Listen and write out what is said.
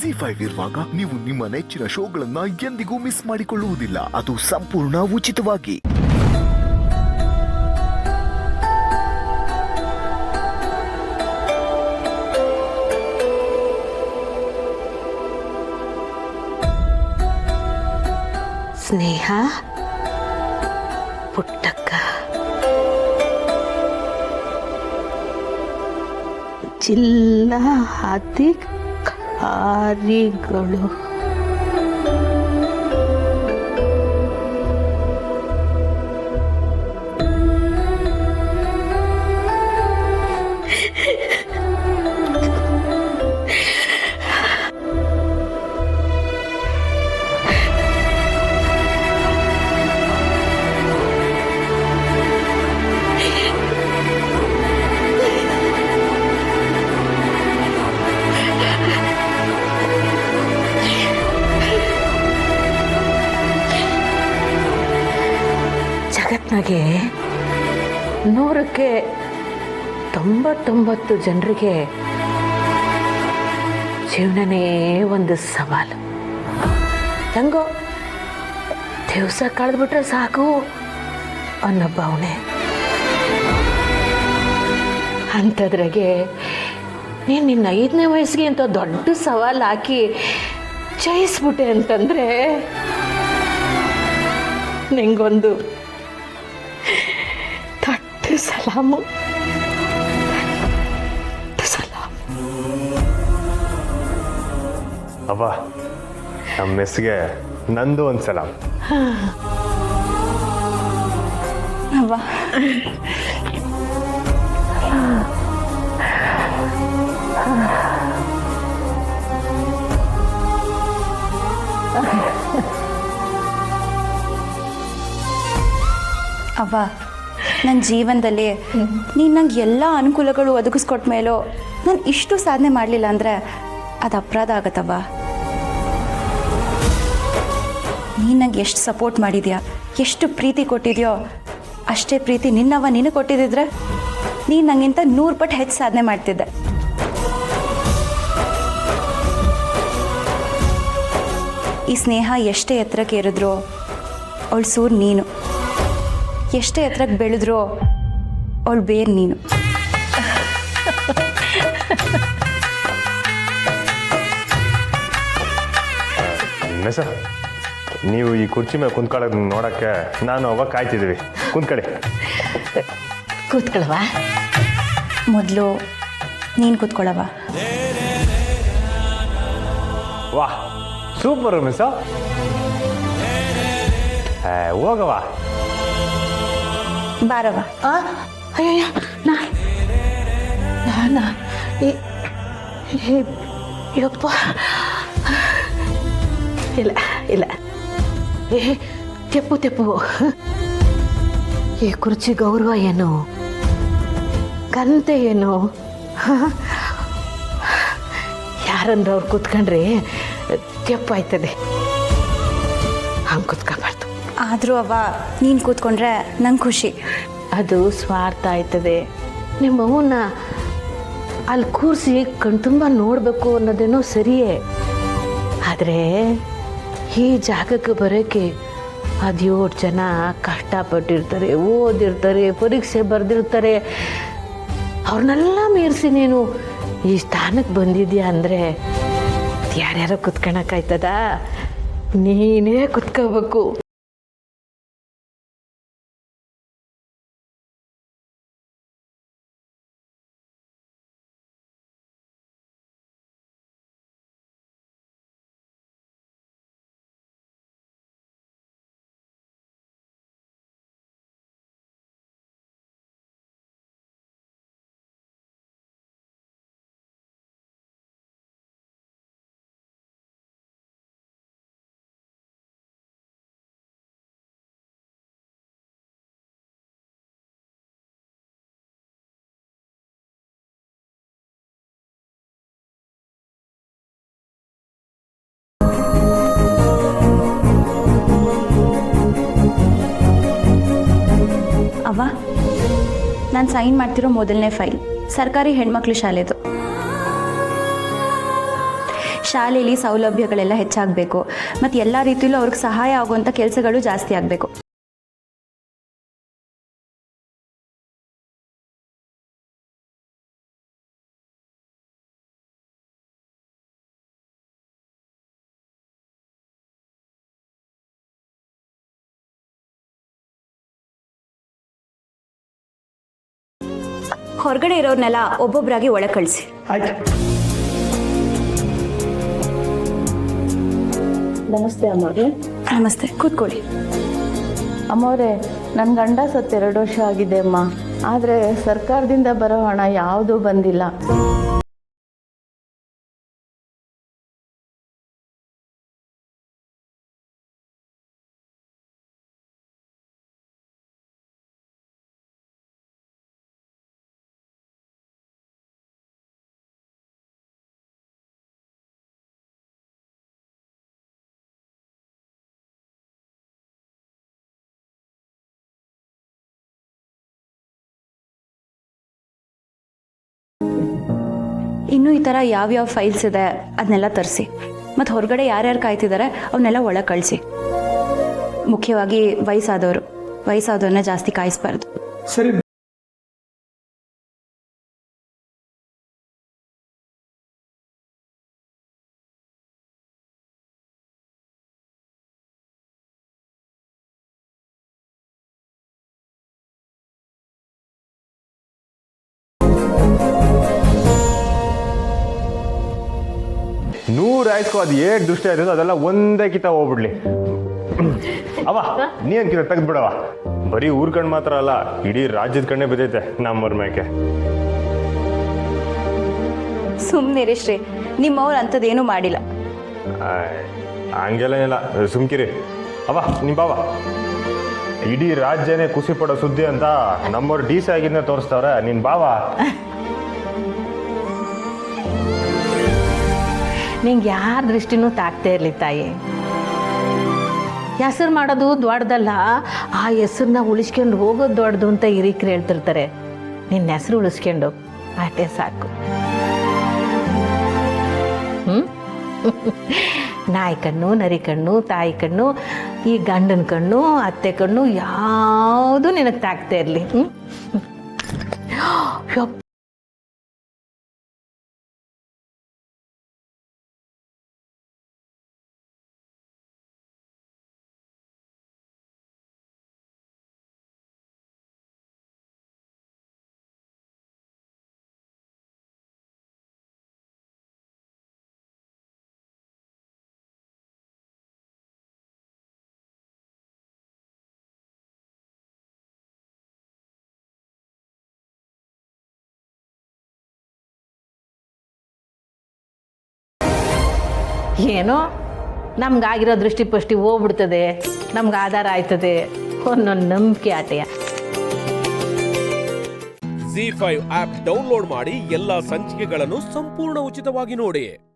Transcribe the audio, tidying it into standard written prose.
ZEE5 ಇರುವಾಗ ನೀವು ನಿಮ್ಮ ನೆಚ್ಚಿನ ಶೋಗಳನ್ನ ಎಂದಿಗೂ ಮಿಸ್ ಮಾಡಿಕೊಳ್ಳುವುದಿಲ್ಲ. ಅದು ಸಂಪೂರ್ಣ ಉಚಿತವಾಗಿ. ಸ್ನೇಹ, ಪುಟ್ಟಕ್ಕ, ಜಿಲ್ಲಾ ಅಧಿಕಾರಿಗಳು. ಜಗತ್ನಾಗೆ 100ಕ್ಕೆ 99 ಜನರಿಗೆ ಜೀವನನೇ ಒಂದು ಸವಾಲು. ಹೆಂಗೋ ದಿವಸ ಕಳೆದ್ಬಿಟ್ರೆ ಸಾಕು ಅನ್ನೋ ಭಾವನೆ. ಅಂಥದ್ರಾಗೆ ನೀನು ನಿನ್ನ 5ನೇ ವಯಸ್ಸಿಗೆ ಅಂತ ದೊಡ್ಡ ಸವಾಲು ಹಾಕಿ ಜಯಿಸ್ಬಿಟ್ಟೆ ಅಂತಂದರೆ ನಿಂಗೊಂದು ದೊಡ್ಡ ಸಲಾಮು. ಅವ್ವ, ನಮ್ಮ ಮೆಸ್ಸಿಗೆ ನಂದು ಒಂದು ಸಲಾಮ್. ಅವ್ವ, ಅವ್ವ, ನನ್ನ ಜೀವನದಲ್ಲಿ ನೀನು ನಂಗೆ ಎಲ್ಲ ಅನುಕೂಲಗಳು ಒದಗಿಸ್ಕೊಟ್ಟ ಮೇಲೂ ನಾನು ಇಷ್ಟು ಸಾಧನೆ ಮಾಡಲಿಲ್ಲ ಅಂದರೆ ಅದು ಅಪರಾಧ ಆಗತ್ತವ್ವ. ನೀನು ನಂಗೆ ಎಷ್ಟು ಸಪೋರ್ಟ್ ಮಾಡಿದ್ಯಾ, ಎಷ್ಟು ಪ್ರೀತಿ ಕೊಟ್ಟಿದ್ಯೋ ಅಷ್ಟೇ ಪ್ರೀತಿ ನಿನ್ನವ್ವ ನಿನಗೆ ಕೊಟ್ಟಿದ್ದಿದ್ರೆ ನೀನು ನನಗಿಂತ 100 ಪಟ್ಟು ಹೆಚ್ಚು ಸಾಧನೆ ಮಾಡ್ತಿದ್ದೆ. ಈ ಸ್ನೇಹ ಎಷ್ಟೇ ಎತ್ತರಕ್ಕೆ ಏರಿದ್ರೋ ಅವಳು ಸೂರು ನೀನು, ಎಷ್ಟೇ ಎತ್ತರಕ್ಕೆ ಬೆಳೆದ್ರೋ ಅವಳು ಬೇರು ನೀನು. ಮೆಸ, ನೀವು ಈ ಕುರ್ಚಿ ಮೇಲೆ ಕುಂತ್ಕೊಳ್ಳೋದು ನೋಡೋಕ್ಕೆ ನಾನು ಅವಾಗ ಕಾಯ್ತಿದ್ದೀವಿ. ಕುಂತ್ಕೊಳ್ಳಿ. ಕೂತ್ಕೊಳವಾ? ಮೊದಲು ನೀನು ಕೂತ್ಕೊಳ್ಳವ. ವಾಹ್, ಸೂಪರ್ ಮಿಸ್. ಹೋಗವ. ಬಾರವ. ಅಯ್ಯಯ್ಯ, ನಾನಾ ಯಪ್ಪ, ಇಲ್ಲ ಇಲ್ಲ, ತೆಪ್ಪು ಈ ಕುರ್ಚಿ ಗೌರವ ಏನು, ಗಂತೆ ಏನು? ಯಾರಂದ್ರೆ ಅವ್ರು ಕೂತ್ಕೊಂಡ್ರೆ ತೆಪ್ಪಾಯ್ತದೆ, ಹಂಗೆ ಕೂತ್ಕೊಬಾರ್ದು. ಆದರೂ ಅವ್ವ, ನೀನು ಕೂತ್ಕೊಂಡ್ರೆ ನಂಗೆ ಖುಷಿ. ಅದು ಸ್ವಾರ್ಥ ಆಯ್ತದೆ. ನಿಮ್ಮವನ್ನ ಅಲ್ಲಿ ಕೂರಿಸಿ ಕಣ್ತುಂಬ ನೋಡಬೇಕು ಅನ್ನೋದೇನೋ ಸರಿಯೇ, ಆದರೆ ಈ ಜಾಗಕ್ಕೆ ಬರೋಕ್ಕೆ 17 ಜನ ಕಷ್ಟಪಟ್ಟಿರ್ತಾರೆ, ಓದಿರ್ತಾರೆ, ಪರೀಕ್ಷೆ ಬರೆದಿರ್ತಾರೆ. ಅವ್ರನ್ನೆಲ್ಲ ಮೀರಿಸಿ ನೀನು ಈ ಸ್ಥಾನಕ್ಕೆ ಬಂದಿದ್ಯಾ ಅಂದರೆ ಯಾರ್ಯಾರೋ ಕುತ್ಕೊಳಕ್ಕಾಯ್ತದ? ನೀನೇ ಕುತ್ಕೋಬೇಕು. ಅವ್ವ, ನಾನು ಸೈನ್ ಮಾಡ್ತಿರೋ ಮೊದಲನೇ ಫೈಲ್ ಸರ್ಕಾರಿ ಹೆಣ್ಮಕ್ಳು ಶಾಲೆದು. ಶಾಲೆಯಲ್ಲಿ ಸೌಲಭ್ಯಗಳೆಲ್ಲ ಹೆಚ್ಚಾಗಬೇಕು ಮತ್ತು ಎಲ್ಲ ರೀತಿಯಲ್ಲೂ ಅವ್ರಿಗೆ ಸಹಾಯ ಆಗುವಂಥ ಕೆಲಸಗಳು ಜಾಸ್ತಿ ಆಗಬೇಕು. ಹೊರಗಡೆ ಇರೋರ್ನೆಲ್ಲ ಒಬ್ಬೊಬ್ಬರಾಗಿ ಒಳಗೆ ಕಳಿಸಿ. ಆಯ್ತು. ನಮಸ್ತೆ ಅಮ್ಮವ್ರೆ. ನಮಸ್ತೆ, ಕೂತ್ಕೊಳ್ಳಿ. ಅಮ್ಮವ್ರೆ, ನನ್ನ ಗಂಡ ಸತ್ತು 2 ವರ್ಷ ಆಗಿದೆ ಅಮ್ಮ. ಆದರೆ ಸರ್ಕಾರದಿಂದ ಬರೋ ಹಣ ಯಾವುದೂ ಬಂದಿಲ್ಲ. ಇನ್ನೂ ಈ ಥರ ಯಾವ್ಯಾವ ಫೈಲ್ಸ್ ಇದೆ ಅದನ್ನೆಲ್ಲ ತರಿಸಿ. ಮತ್ತು ಹೊರಗಡೆ ಯಾರ್ಯಾರು ಕಾಯ್ತಿದ್ದಾರೆ ಅವನ್ನೆಲ್ಲ ಒಳಗೆ ಕಳಿಸಿ. ಮುಖ್ಯವಾಗಿ ವಯಸ್ಸಾದವ್ರನ್ನ ಜಾಸ್ತಿ ಕಾಯಿಸ್ಬಾರ್ದು. ಸರಿ. ಆಯ್ತು, ಅದು ಏಟ್ ದೃಷ್ಟಿ ಆಯ್ತದೋ ಅದೆಲ್ಲ ಒಂದೇ ಕಿತ ಹೋಗ್ಬಿಡ್ಲಿ. ಅವ ನೀನ್ ಕಿತ ತೆಗ್ದ್ಬಿಡವ. ಬರೀ ಊರ್ ಕಣ್ ಮಾತ್ರ ಅಲ್ಲ, ಇಡೀ ರಾಜ್ಯದ ಕಣ್ಣೆ ಬಿದ್ದೈತೆ ನಮ್ಮವ್ರ ಮೇಕೆ. ಸುಮ್ಮನಿರಿ ಶ್ರೀ, ನಿಮ್ಮವ್ರು ಅಂಥದ್ದೇನೂ ಮಾಡಿಲ್ಲ. ಹಂಗೆಲ್ಲ ಇಲ್ಲ, ಸುಮ್ಕಿರಿ. ಅವ ನಿಮ್ ಬಾವ ಇಡೀ ರಾಜ್ಯನೇ ಖುಷಿ ಪಡೋ ಸುದ್ದಿ ಅಂತ ನಮ್ಮವ್ರು DC ಆಗಿದ್ನ ತೋರಿಸ್ತವ್ರೆ. ನಿನ್ ಬಾವ ನಿಂಗೆ ಯಾರ ದೃಷ್ಟಿನೂ ತಾಕ್ತಾ ಇರಲಿ ತಾಯಿ. ಹೆಸರು ಮಾಡೋದು ದೊಡ್ಡದಲ್ಲ, ಆ ಹೆಸರನ್ನ ಉಳಿಸ್ಕೊಂಡು ಹೋಗೋದು ದೊಡ್ಡದು ಅಂತ ಹಿರಿಕರು ಹೇಳ್ತಿರ್ತಾರೆ. ನಿನ್ನ ಹೆಸರು ಉಳಿಸ್ಕೊಂಡು ಅಷ್ಟೇ ಸಾಕು. ನಾಯಿ ಕಣ್ಣು, ನರಿ ಕಣ್ಣು, ತಾಯಿ ಕಣ್ಣು, ಈ ಗಂಡನ ಕಣ್ಣು, ಅತ್ತೆ ಕಣ್ಣು ಯಾವುದು ನಿನಗೆ ತಾಕ್ತಾ ಇರಲಿ. ಏನೋ ನಮ್ಗಾಗಿರೋ ದೃಷ್ಟಿಪುಷ್ಟಿ ಹೋಗ್ಬಿಡ್ತದೆ, ನಮ್ಗೆ ಆಧಾರ ಆಯ್ತದೆ ಒಂದೊಂದು ನಂಬಿಕೆ ಆಟೆಯ. ZEE5 ಆಪ್ ಡೌನ್ಲೋಡ್ ಮಾಡಿ ಎಲ್ಲಾ ಸಂಚಿಕೆಗಳನ್ನು ಸಂಪೂರ್ಣ ಉಚಿತವಾಗಿ ನೋಡಿ.